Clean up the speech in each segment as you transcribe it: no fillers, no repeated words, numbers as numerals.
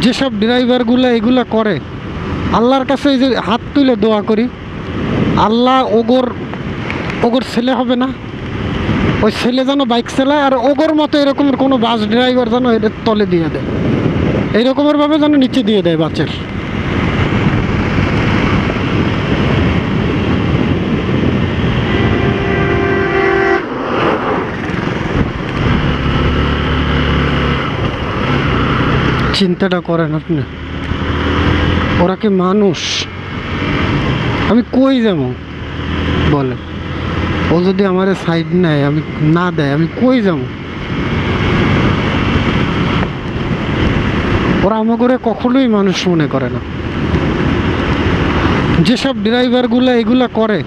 যেসব ড্রাইভারগুলো এগুলো করে, আল্লাহর কাছে এই যে হাত তুলে দোয়া করি, আল্লাহ ওগর ছেলে হবে না, ওই ছেলে যেন বাইক চালায় আর ওগর মতো এরকমের কোনো বাস ড্রাইভার যেন এদের তলে দিয়ে দেয়, এইরকমের ভাবে যেন নিচে দিয়ে দেয় বাসের। চিন্তাটা করেন আপনি, ওরা কি মানুষ? আমি কই যাবো বলে, ও যদি আমার সাইড নেয়, আমি না দেয়, আমি কই যাবো? ওরা আমাকে কখনোই মানুষ মনে করে না। যেসব ড্রাইভারগুলো এগুলা করে,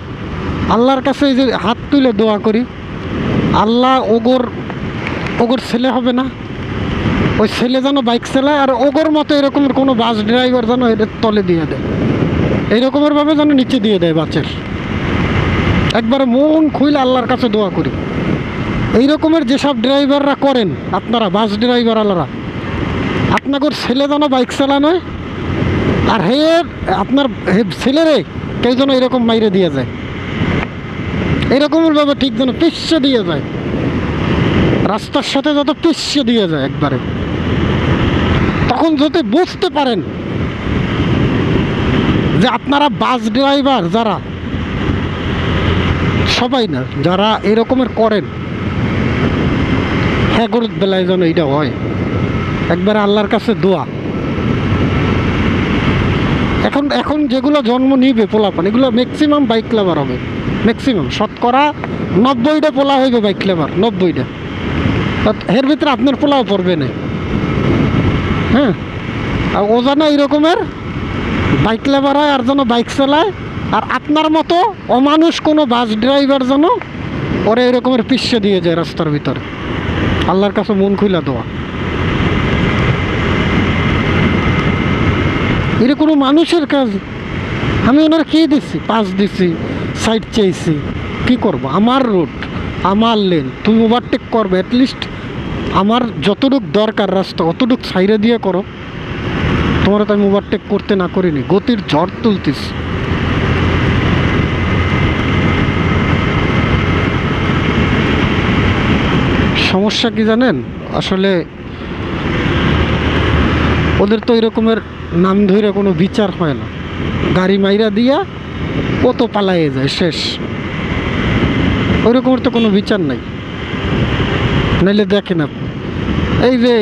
আল্লাহর কাছে এই যে হাত তুলে দোয়া করি, আল্লাহ ওগর ছেলে হবে না, ওই ছেলে যেন বাইক চালায় আর ওগর মতো এরকমের কোনো বাস ড্রাইভার যেন এদের তলে দিয়ে দেয়, এইরকমের ভাবে যেন নিচে দিয়ে দেয় বাসের। একবারে মন খুইলে আল্লাহর কাছে দোয়া করি। এই রকমের যেসব ড্রাইভাররা করেন, আপনারা বাস ড্রাইভার আলারা, আপনাদের ছেলে যেন বাইক চালানো আর আপনার ছেলেরে কেউ যেন এরকম মাইরে দিয়ে যায়, এরকমের ভাবে ঠিক যেন পিছিয়ে দিয়ে যায়, রাস্তার সাথে যত পিছিয়ে দিয়ে যায় একবারে। তখন যদি বুঝতে পারেন যে আপনারা বাস ড্রাইভার যারা, সবাই না, যারা এরকমের করেন, হ্যাঁ গরুর বেলায় যেন এইটা হয়। একবারে আল্লাহর কাছে দোয়া। এখন যেগুলো জন্ম নিবে পোলাপান, এগুলো ম্যাক্সিমাম বাইক লাভার হবে, ম্যাক্সিমাম 90% পোলা হইবে বাইক লাভার, 90টা। এর ভিতরে আপনার পোলাও পড়বে না। হ্যাঁ, আর ও যেন এইরকমের বাইক লাভার হয় আর যেন বাইক চালায়, আর আপনার মতো অমানুষ কোনো বাস ড্রাইভার যেন ওরা এরকমের পিছিয়ে দিয়ে যায় রাস্তার ভিতরে। আল্লাহর কাছে মন খুইলা দেওয়া। এটা কোনো মানুষের কাজ? আমি ওনার কি দিচ্ছি? পাস দিচ্ছি, সাইড চেয়েছি, কি করব? আমার রুট, আমার লেন, তুমি ওভারটেক করবে, অ্যাটলিস্ট আমার যতটুক দরকার রাস্তা অতটুক সাইডে দিয়ে করো। তোমার তো আমি ওভারটেক করতে না করিনি, গতির ঝড় তুলতিস। সমস্যা কি জানেন? আসলে ওদের তো এরকমের নাম ধরে কোনো বিচার হয় না, গাড়ি মাইরা দিয়া ও তো পালাইয়ে যায়, শেষ। ওই রকমের তো কোনো বিচার নাই। নাইলে দেখেন আপনি, এই যে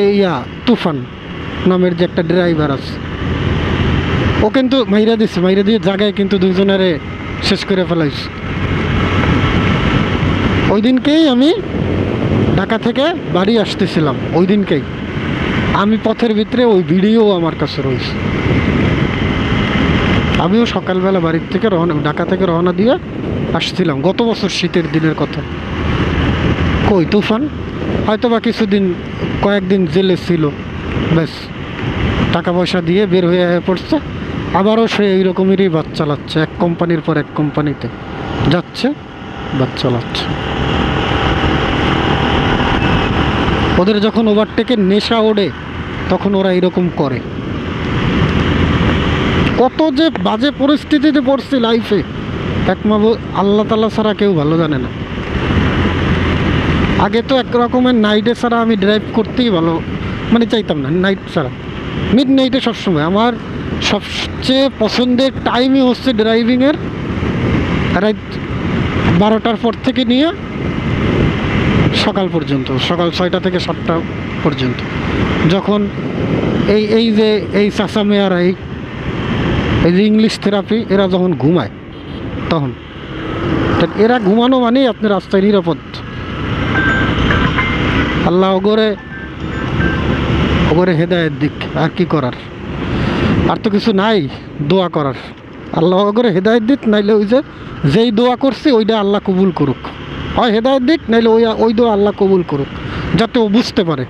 তুফান নামের যে একটা ড্রাইভার আছে, ও কিন্তু মাইরা দিচ্ছে, মাইরা দিয়ে জায়গায় কিন্তু দুজনের শেষ করে ফেলাইছে। ওই দিনকেই আমি ঢাকা থেকে বাড়ি আসতেছিলাম, ওই দিনকেই আমি পথের ভিতরে ওই ভিডিও আমার কাছে রয়েছে। আমিও সকালবেলা বাড়ির থেকে ঢাকা থেকে রওনা দিয়ে আসছিলাম, গত বছর শীতের দিনের কথা। কই তুফান হয়তো বা কিছুদিন, কয়েকদিন জেলে ছিল, ব্যাস টাকা পয়সা দিয়ে বের হয়ে পড়ছে। আবারও সে এইরকমেরই বাস চালাচ্ছে, এক কোম্পানির পর এক কোম্পানিতে যাচ্ছে, বাস চালাচ্ছে। ওদের যখন ওভারটেকের নেশা ওড়ে তখন ওরা এরকম করে। কত যে বাজে পরিস্থিতিতে পড়ছি লাইফে, একমাত্র আল্লাহ তাআলা ছাড়া কেউ ভালো জানে না। আগে তো এক রকমের নাইটে ছাড়া আমি ড্রাইভ করতেই ভালো মানে চাইতাম না, নাইট ছাড়া মিড নাইটে সবসময় আমার সবচেয়ে পছন্দের টাইমই হচ্ছে ড্রাইভিংয়ের রাত 12টার পর থেকে নিয়ে সকাল পর্যন্ত, সকাল 6টা থেকে 7টা পর্যন্ত। যখন এই যে এই চাচা মেয়ারা, এই যে ইংলিশ থেরাপি, এরা যখন ঘুমায় তখন, এরা ঘুমানো মানেই আপনি রাস্তায় নিরাপদ। আল্লাহ ওগরে হেদায়েত দিক, আর কি করার? আর তো কিছু নাই দোয়া করার। আল্লাহ ওগরে হেদায়েত দিক, নাইলে ওই যেই দোয়া করছি ওইটা আল্লাহ কবুল করুক। হয় হেদায়েত দিক, নাইলে ওই দোয়া আল্লাহ কবুল করুক, যাতে ও বুঝতে পারে।